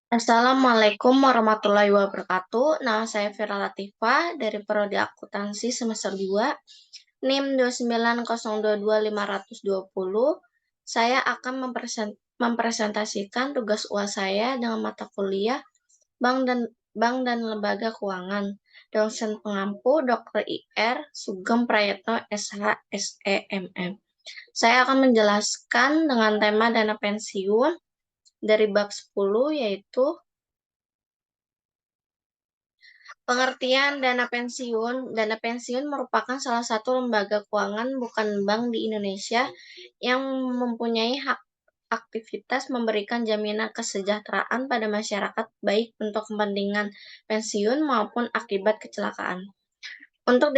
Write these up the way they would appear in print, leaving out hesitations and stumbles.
Assalamualaikum warahmatullahi wabarakatuh. Nama saya Vira Latifah dari Prodi Akuntansi semester 2, NIM 290225020. Saya akan mempresentasikan tugas UAS saya dengan mata kuliah Bank dan Lembaga Keuangan. Dosen pengampu Dr. IR Sugeng Prayetno SH SEMM. Saya akan menjelaskan dengan tema dana pensiun dari bab 10, yaitu pengertian dana pensiun. Dana pensiun merupakan salah satu lembaga keuangan bukan bank di Indonesia yang mempunyai hak aktivitas memberikan jaminan kesejahteraan pada masyarakat baik untuk kepentingan pensiun maupun akibat kecelakaan. Untuk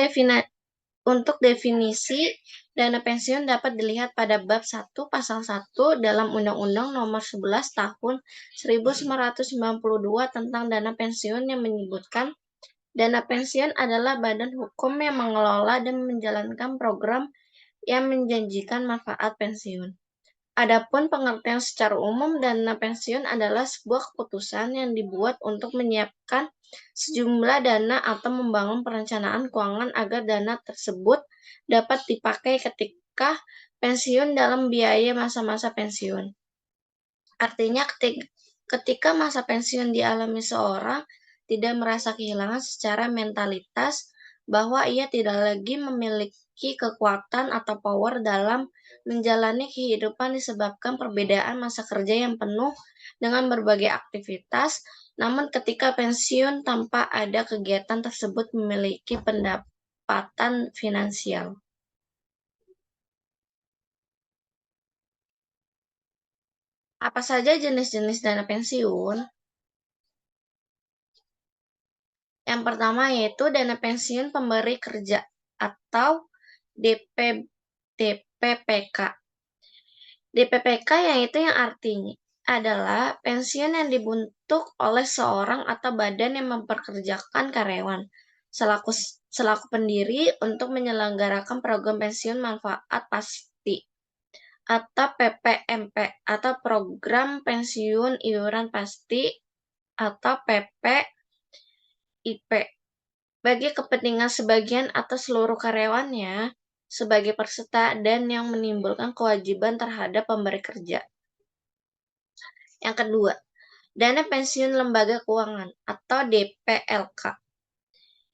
definisi dana pensiun dapat dilihat pada bab 1 pasal 1 dalam Undang-Undang Nomor 11 Tahun 1992 tentang dana pensiun yang menyebutkan dana pensiun adalah badan hukum yang mengelola dan menjalankan program yang menjanjikan manfaat pensiun. Adapun pengertian secara umum, dana pensiun adalah sebuah keputusan yang dibuat untuk menyiapkan sejumlah dana atau membangun perencanaan keuangan agar dana tersebut dapat dipakai ketika pensiun dalam biaya masa-masa pensiun. Artinya ketika masa pensiun dialami seorang tidak merasa kehilangan secara mentalitas bahwa ia tidak lagi memiliki kekuatan atau power dalam menjalani kehidupan disebabkan perbedaan masa kerja yang penuh dengan berbagai aktivitas, namun ketika pensiun tanpa ada kegiatan tersebut memiliki pendapatan finansial. Apa saja jenis-jenis dana pensiun? Yang pertama yaitu dana pensiun pemberi kerja atau DPPK. DPPK yang artinya adalah pensiun yang dibentuk oleh seorang atau badan yang memperkerjakan karyawan selaku pendiri untuk menyelenggarakan program pensiun manfaat pasti atau PPMP atau program pensiun iuran pasti atau PPIP bagi kepentingan sebagian atau seluruh karyawannya sebagai peserta dan yang menimbulkan kewajiban terhadap pemberi kerja. Yang kedua, dana pensiun lembaga keuangan atau DPLK.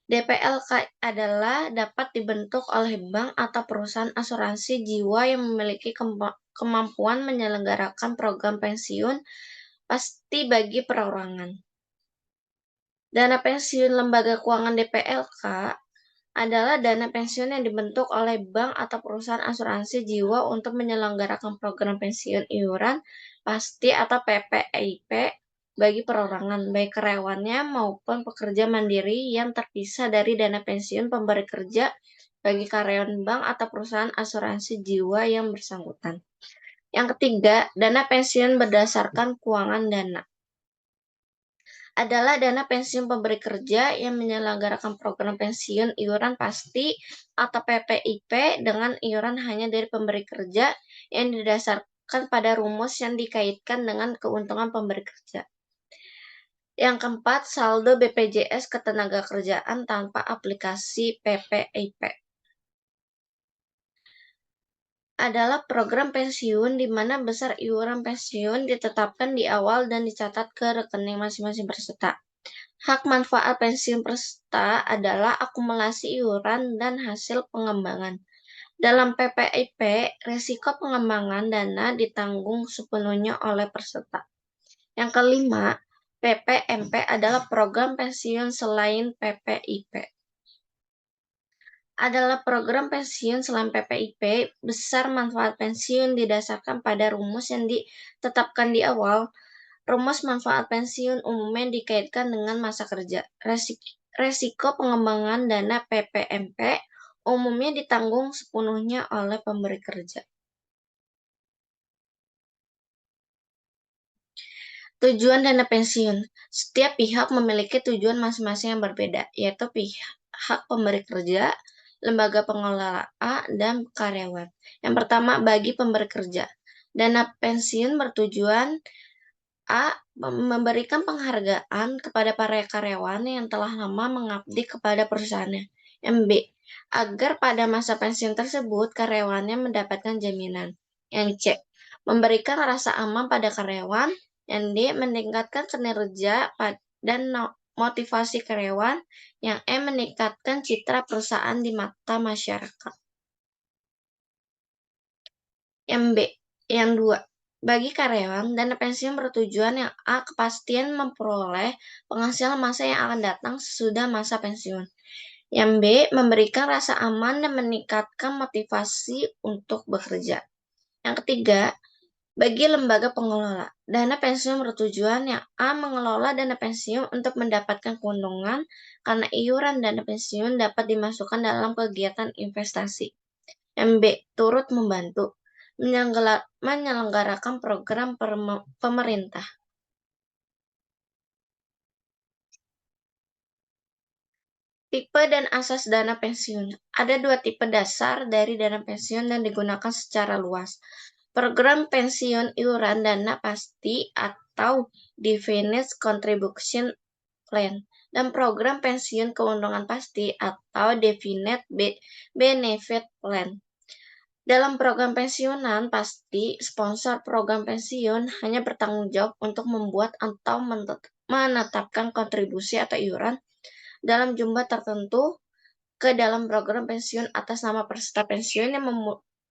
DPLK adalah dapat dibentuk oleh bank atau perusahaan asuransi jiwa yang memiliki kemampuan menyelenggarakan program pensiun pasti bagi perorangan. Dana pensiun lembaga keuangan DPLK adalah dana pensiun yang dibentuk oleh bank atau perusahaan asuransi jiwa untuk menyelenggarakan program pensiun iuran pasti atau PPIP bagi perorangan, baik karyawannya maupun pekerja mandiri yang terpisah dari dana pensiun pemberi kerja bagi karyawan bank atau perusahaan asuransi jiwa yang bersangkutan. Yang ketiga, dana pensiun berdasarkan keuangan dana adalah dana pensiun pemberi kerja yang menyelenggarakan program pensiun iuran pasti atau PPIP dengan iuran hanya dari pemberi kerja yang didasarkan pada rumus yang dikaitkan dengan keuntungan pemberi kerja. Yang keempat, saldo BPJS Ketenagakerjaan tanpa aplikasi PPIP adalah program pensiun di mana besar iuran pensiun ditetapkan di awal dan dicatat ke rekening masing-masing peserta. Hak manfaat pensiun peserta adalah akumulasi iuran dan hasil pengembangan. Dalam PPIP, risiko pengembangan dana ditanggung sepenuhnya oleh peserta. Yang kelima, PPMP adalah program pensiun selain PPIP. Adalah program pensiun selain PPIP, besar manfaat pensiun didasarkan pada rumus yang ditetapkan di awal. Rumus manfaat pensiun umumnya dikaitkan dengan masa kerja. Resiko pengembangan dana PPMP umumnya ditanggung sepenuhnya oleh pemberi kerja. Tujuan dana pensiun. Setiap pihak memiliki tujuan masing-masing yang berbeda, yaitu pihak pemberi kerja, lembaga pengelola, dan karyawan. Yang pertama, bagi pemberi kerja. Dana pensiun bertujuan A. Memberikan penghargaan kepada para karyawan yang telah lama mengabdi kepada perusahaannya. Yang B. Agar pada masa pensiun tersebut karyawannya mendapatkan jaminan. Yang C. Memberikan rasa aman pada karyawan. Yang D. Meningkatkan kinerja dan motivasi karyawan. Yang E. Meningkatkan citra perusahaan di mata masyarakat. Yang B. Yang 2. Bagi karyawan, dana pensiun bertujuan yang A. Kepastian memperoleh penghasilan masa yang akan datang sesudah masa pensiun. Yang B. Memberikan rasa aman dan meningkatkan motivasi untuk bekerja. Yang ketiga, bagi lembaga pengelola, dana pensiun bertujuan yang A. Mengelola dana pensiun untuk mendapatkan keuntungan karena iuran dana pensiun dapat dimasukkan dalam kegiatan investasi. Yang B. Turut membantu menyelenggarakan program pemerintah. Tipe dan asas dana pensiun. Ada 2 tipe dasar dari dana pensiun dan digunakan secara luas. Program pensiun iuran dana pasti atau Definite Contribution Plan dan program pensiun keuntungan pasti atau Definite Benefit Plan. Dalam program pensiunan pasti, sponsor program pensiun hanya bertanggung jawab untuk membuat atau menetapkan kontribusi atau iuran dalam jumlah tertentu ke dalam program pensiun atas nama peserta pensiun yang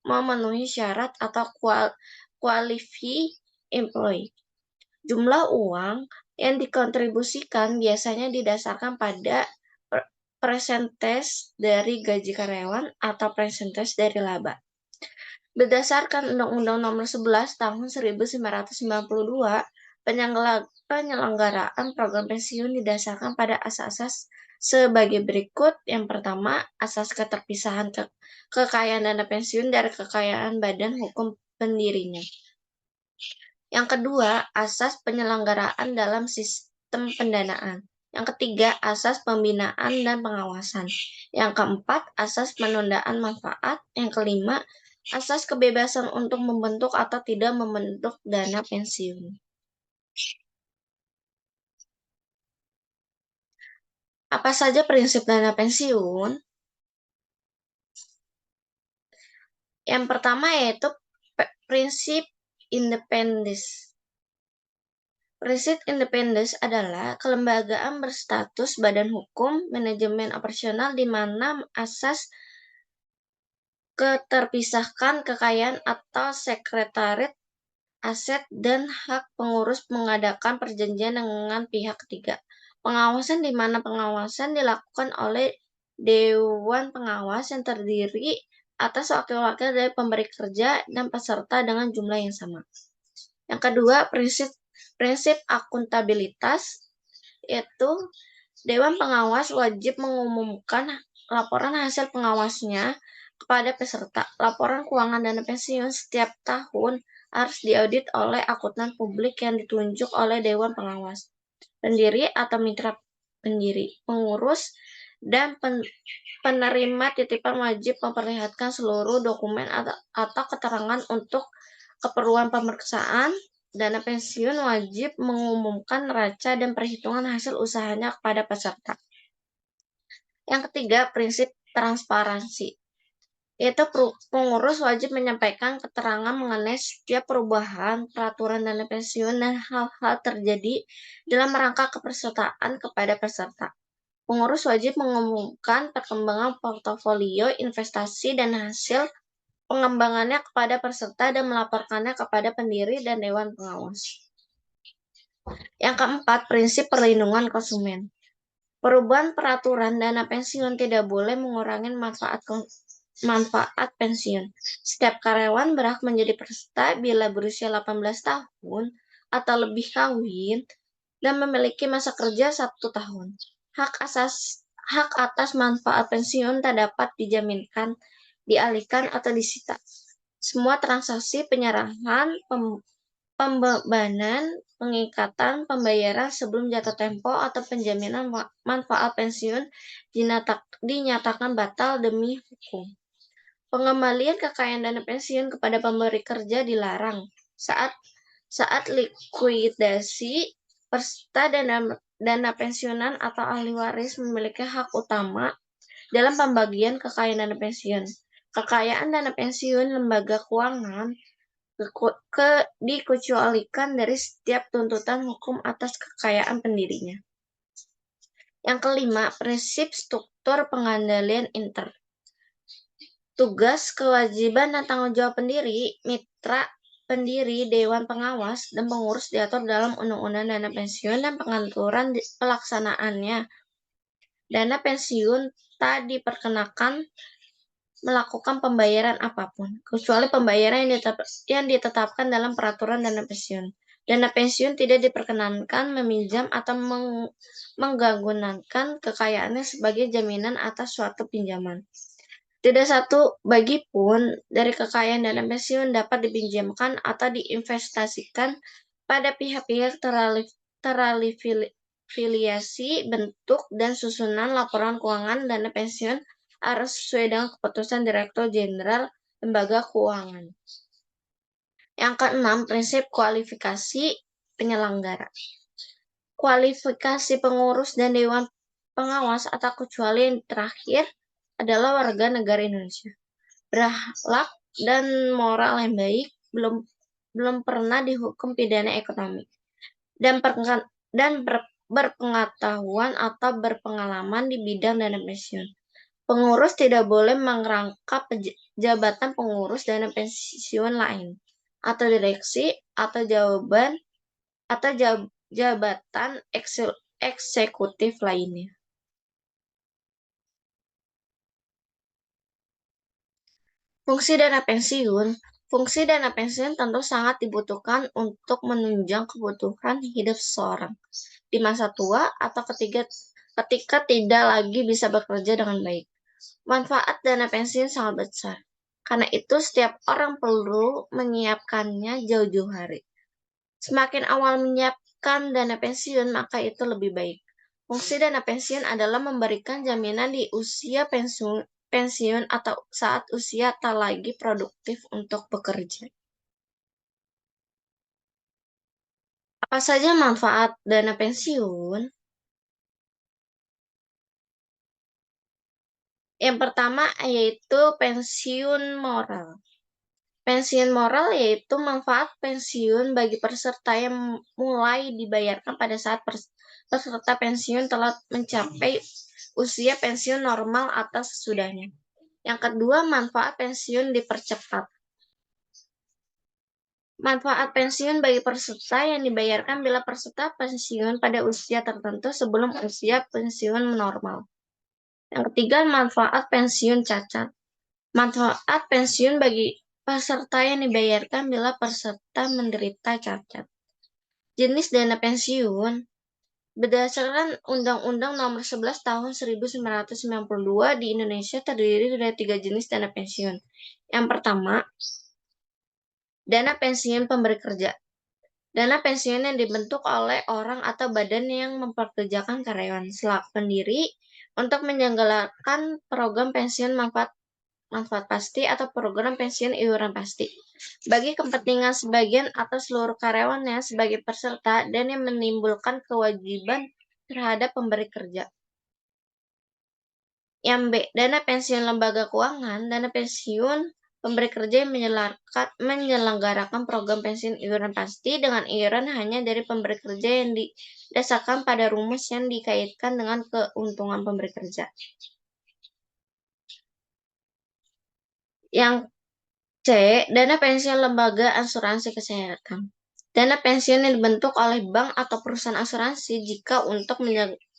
memenuhi syarat atau qualify employee. Jumlah uang yang dikontribusikan biasanya didasarkan pada persentase dari gaji karyawan atau persentase dari laba. Berdasarkan Undang-Undang Nomor 11 Tahun 1992, penyelenggaraan program pensiun didasarkan pada asas-asas sebagai berikut. Yang pertama, asas keterpisahan kekayaan dana pensiun dari kekayaan badan hukum pendirinya. Yang kedua, asas penyelenggaraan dalam sistem pendanaan. Yang ketiga, asas pembinaan dan pengawasan. Yang keempat, asas penundaan manfaat. Yang kelima, asas kebebasan untuk membentuk atau tidak membentuk dana pensiun. Apa saja prinsip dana pensiun? Yang pertama yaitu prinsip independence. Prinsip independence adalah kelembagaan berstatus badan hukum, manajemen operasional di mana asas keterpisahkan kekayaan atau sekretariat aset dan hak pengurus mengadakan perjanjian dengan pihak ketiga. Pengawasan di mana pengawasan dilakukan oleh Dewan Pengawas yang terdiri atas wakil-wakil dari pemberi kerja dan peserta dengan jumlah yang sama. Yang kedua, prinsip akuntabilitas, yaitu Dewan Pengawas wajib mengumumkan laporan hasil pengawasnya kepada peserta. Laporan keuangan dana pensiun setiap tahun harus diaudit oleh akuntan publik yang ditunjuk oleh Dewan Pengawas, pendiri atau mitra pendiri, pengurus, dan penerima titipan wajib memperlihatkan seluruh dokumen atau keterangan untuk keperluan pemeriksaan. Dana pensiun wajib mengumumkan neraca dan perhitungan hasil usahanya kepada peserta. Yang ketiga, prinsip transparansi, yaitu pengurus wajib menyampaikan keterangan mengenai setiap perubahan peraturan dana pensiun dan hal-hal terjadi dalam rangka kepesertaan kepada peserta. Pengurus wajib mengumumkan perkembangan portofolio investasi dan hasil pengembangannya kepada peserta dan melaporkannya kepada pendiri dan Dewan Pengawas. Yang keempat, prinsip perlindungan konsumen. Perubahan peraturan dana pensiun tidak boleh mengurangi manfaat pensiun. Setiap karyawan berhak menjadi peserta bila berusia 18 tahun atau lebih kawin dan memiliki masa kerja 1 tahun. Hak atas manfaat pensiun tak dapat dijaminkan, dialihkan atau disita. Semua transaksi penyerahan, pembebanan, pengikatan, pembayaran sebelum jatuh tempo atau penjaminan manfaat pensiun dinyatakan batal demi hukum. Pengembalian kekayaan dana pensiun kepada pemberi kerja dilarang Saat likuidasi, peserta dana pensiunan atau ahli waris memiliki hak utama dalam pembagian kekayaan dana pensiun. Kekayaan dana pensiun lembaga keuangan dikecualikan dari setiap tuntutan hukum atas kekayaan pendirinya. Yang kelima, prinsip struktur pengendalian inter. Tugas, kewajiban, dan tanggung jawab pendiri, mitra pendiri, dewan pengawas, dan pengurus diatur dalam Undang-Undang Dana Pensiun dan pengaturan pelaksanaannya. Dana pensiun tak diperkenakan melakukan pembayaran apapun, kecuali pembayaran yang ditetapkan dalam peraturan dana pensiun. Dana pensiun tidak diperkenankan meminjam atau menggunakan kekayaannya sebagai jaminan atas suatu pinjaman. Tidak satu bagi pun dari kekayaan dana pensiun dapat dipinjamkan atau diinvestasikan pada pihak-pihak terafiliasi. Bentuk dan susunan laporan keuangan dana pensiun harus sesuai dengan keputusan Direktur Jenderal Lembaga Keuangan. Yang keenam, prinsip kualifikasi penyelenggara. Kualifikasi pengurus dan dewan pengawas atau kecuali yang terakhir adalah warga negara Indonesia. Berakhlak dan moral yang baik, belum pernah dihukum pidana ekonomi, dan berpengetahuan atau berpengalaman di bidang dana pensiun. Pengurus tidak boleh merangkap jabatan pengurus dana pensiun lain, atau direksi, atau jabatan eksekutif lainnya. Fungsi dana pensiun. Fungsi dana pensiun tentu sangat dibutuhkan untuk menunjang kebutuhan hidup seseorang di masa tua atau ketika tidak lagi bisa bekerja dengan baik. Manfaat dana pensiun sangat besar. Karena itu setiap orang perlu menyiapkannya jauh-jauh hari. Semakin awal menyiapkan dana pensiun, maka itu lebih baik. Fungsi dana pensiun adalah memberikan jaminan di usia pensiun atau saat usia tak lagi produktif untuk bekerja. Apa saja manfaat dana pensiun? Yang pertama yaitu pensiun moral. Pensiun moral yaitu manfaat pensiun bagi peserta yang mulai dibayarkan pada saat peserta pensiun telah mencapai usia pensiun normal atau sesudahnya. Yang kedua, manfaat pensiun dipercepat. Manfaat pensiun bagi peserta yang dibayarkan bila peserta pensiun pada usia tertentu sebelum usia pensiun normal. Yang ketiga, manfaat pensiun cacat. Manfaat pensiun bagi peserta yang dibayarkan bila peserta menderita cacat. Jenis dana pensiun. Berdasarkan Undang-Undang Nomor 11 Tahun 1992 di Indonesia terdiri dari 3 jenis dana pensiun. Yang pertama, dana pensiun pemberi kerja. Dana pensiun yang dibentuk oleh orang atau badan yang memperkerjakan karyawan selaku pendiri untuk menyelenggarakan program pensiun manfaat pasti atau program pensiun iuran pasti bagi kepentingan sebagian atau seluruh karyawannya sebagai peserta dan yang menimbulkan kewajiban terhadap pemberi kerja. Yang B, dana pensiun lembaga keuangan. Dana pensiun pemberi kerja yang menyelenggarakan program pensiun iuran pasti dengan iuran hanya dari pemberi kerja yang didasarkan pada rumus yang dikaitkan dengan keuntungan pemberi kerja. Yang C, dana pensiun lembaga asuransi kesehatan. Dana pensiun yang dibentuk oleh bank atau perusahaan asuransi jika untuk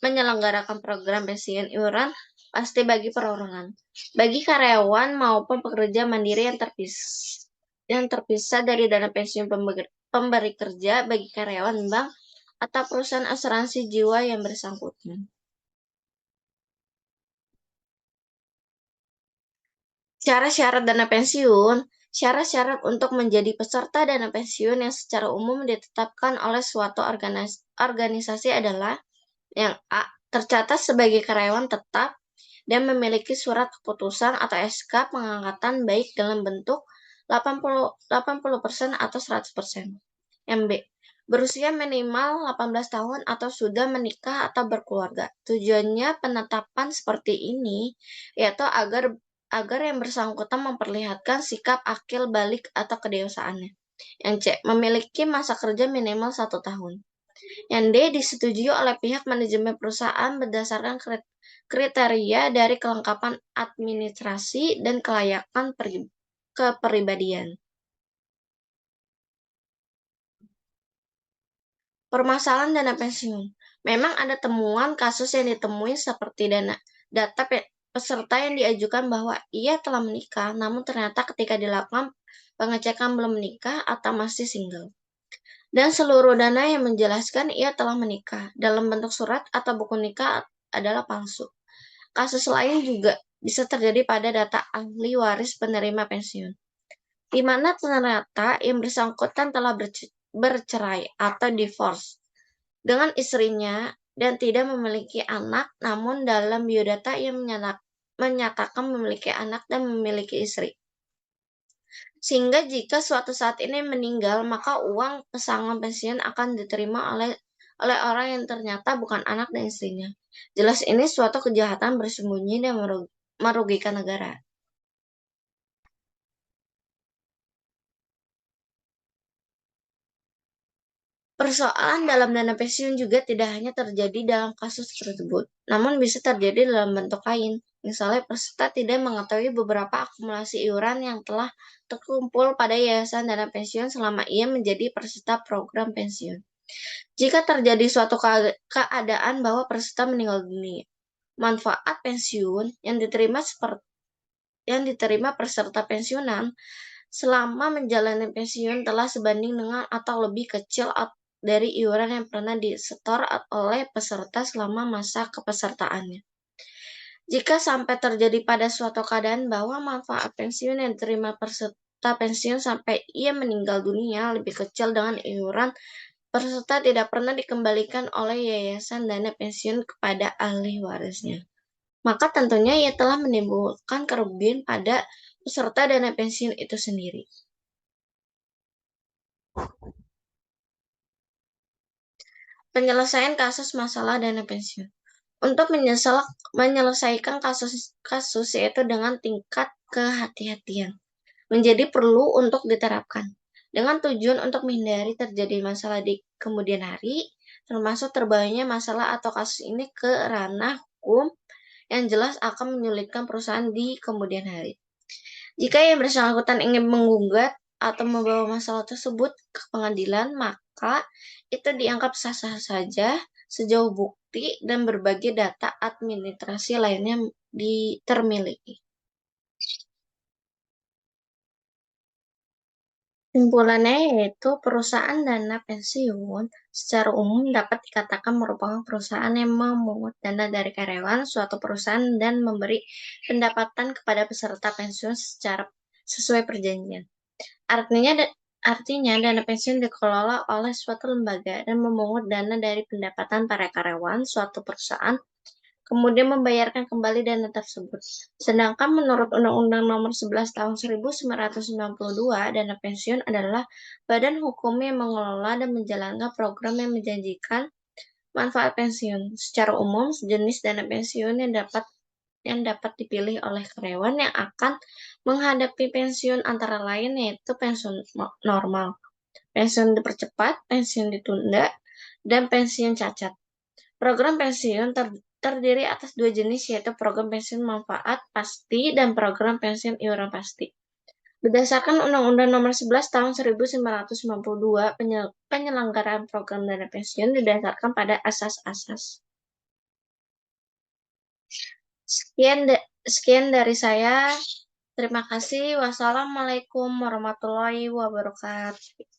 menyelenggarakan program pensiun iuran pasti bagi perorangan, bagi karyawan maupun pekerja mandiri yang terpisah dari dana pensiun pemberi kerja bagi karyawan bank atau perusahaan asuransi jiwa yang bersangkutan. Syarat-syarat dana pensiun. Syarat-syarat untuk menjadi peserta dana pensiun yang secara umum ditetapkan oleh suatu organisasi adalah yang A, tercatat sebagai karyawan tetap dan memiliki surat keputusan atau SK pengangkatan baik dalam bentuk 80% atau 100%. Yang B, berusia minimal 18 tahun atau sudah menikah atau berkeluarga. Tujuannya penetapan seperti ini yaitu agar yang bersangkutan memperlihatkan sikap akil balik atau kedewasaannya. Yang C, memiliki masa kerja minimal 1 tahun. Yang D, disetujui oleh pihak manajemen perusahaan berdasarkan kriteria dari kelengkapan administrasi dan kelayakan kepribadian. Permasalahan dana pensiun. Memang ada temuan kasus yang ditemui seperti data peserta yang diajukan bahwa ia telah menikah, namun ternyata ketika dilakukan pengecekan belum menikah atau masih single. Dan seluruh dana yang menjelaskan ia telah menikah dalam bentuk surat atau buku nikah adalah palsu. Kasus lain juga bisa terjadi pada data ahli waris penerima pensiun, di mana ternyata yang bersangkutan telah bercerai atau divorce dengan istrinya dan tidak memiliki anak, namun dalam biodata ia menyatakan memiliki anak dan memiliki istri. Sehingga jika suatu saat ini meninggal, maka uang pesangon pensiun akan diterima oleh orang yang ternyata bukan anak dan istrinya. Jelas ini suatu kejahatan bersembunyi dan merugikan negara. Persoalan dalam dana pensiun juga tidak hanya terjadi dalam kasus tersebut, namun bisa terjadi dalam bentuk lain. Misalnya, peserta tidak mengetahui beberapa akumulasi iuran yang telah terkumpul pada yayasan dana pensiun selama ia menjadi peserta program pensiun. Jika terjadi suatu keadaan bahwa peserta meninggal dunia, manfaat pensiun yang diterima peserta pensiunan selama menjalani pensiun telah sebanding dengan atau lebih kecil dari iuran yang pernah disetor oleh peserta selama masa kepesertaannya. Jika sampai terjadi pada suatu keadaan bahwa manfaat pensiun yang diterima peserta pensiun sampai ia meninggal dunia lebih kecil dengan iuran, peserta tidak pernah dikembalikan oleh yayasan dana pensiun kepada ahli warisnya, maka tentunya ia telah menimbulkan kerugian pada peserta dana pensiun itu sendiri. Penyelesaian kasus masalah dana pensiun. Untuk menyelesaikan kasus yaitu dengan tingkat kehati-hatian, menjadi perlu untuk diterapkan dengan tujuan untuk menghindari terjadi masalah di kemudian hari, termasuk terbawanya masalah atau kasus ini ke ranah hukum yang jelas akan menyulitkan perusahaan di kemudian hari. Jika yang bersangkutan ingin menggugat atau membawa masalah tersebut ke pengadilan, maka itu dianggap sah-sah saja sejauh bukti dan berbagai data administrasi lainnya termiliki. Simpulannya yaitu perusahaan dana pensiun secara umum dapat dikatakan merupakan perusahaan yang memungut dana dari karyawan suatu perusahaan dan memberi pendapatan kepada peserta pensiun secara sesuai perjanjian. Artinya dana pensiun dikelola oleh suatu lembaga dan memungut dana dari pendapatan para karyawan suatu perusahaan, kemudian membayarkan kembali dana tersebut. Sedangkan menurut Undang-Undang Nomor 11 Tahun 1992, dana pensiun adalah badan hukum yang mengelola dan menjalankan program yang menjanjikan manfaat pensiun. Secara umum, sejenis dana pensiun yang dapat dipilih oleh karyawan yang akan menghadapi pensiun antara lain yaitu pensiun normal, pensiun dipercepat, pensiun ditunda, dan pensiun cacat. Program pensiun terdiri atas dua jenis yaitu program pensiun manfaat pasti dan program pensiun iuran pasti. Berdasarkan Undang-Undang Nomor 11 Tahun 1992, penyelenggaraan program dana pensiun didasarkan pada asas-asas. Sekian dari saya. Terima kasih. Wassalamualaikum warahmatullahi wabarakatuh.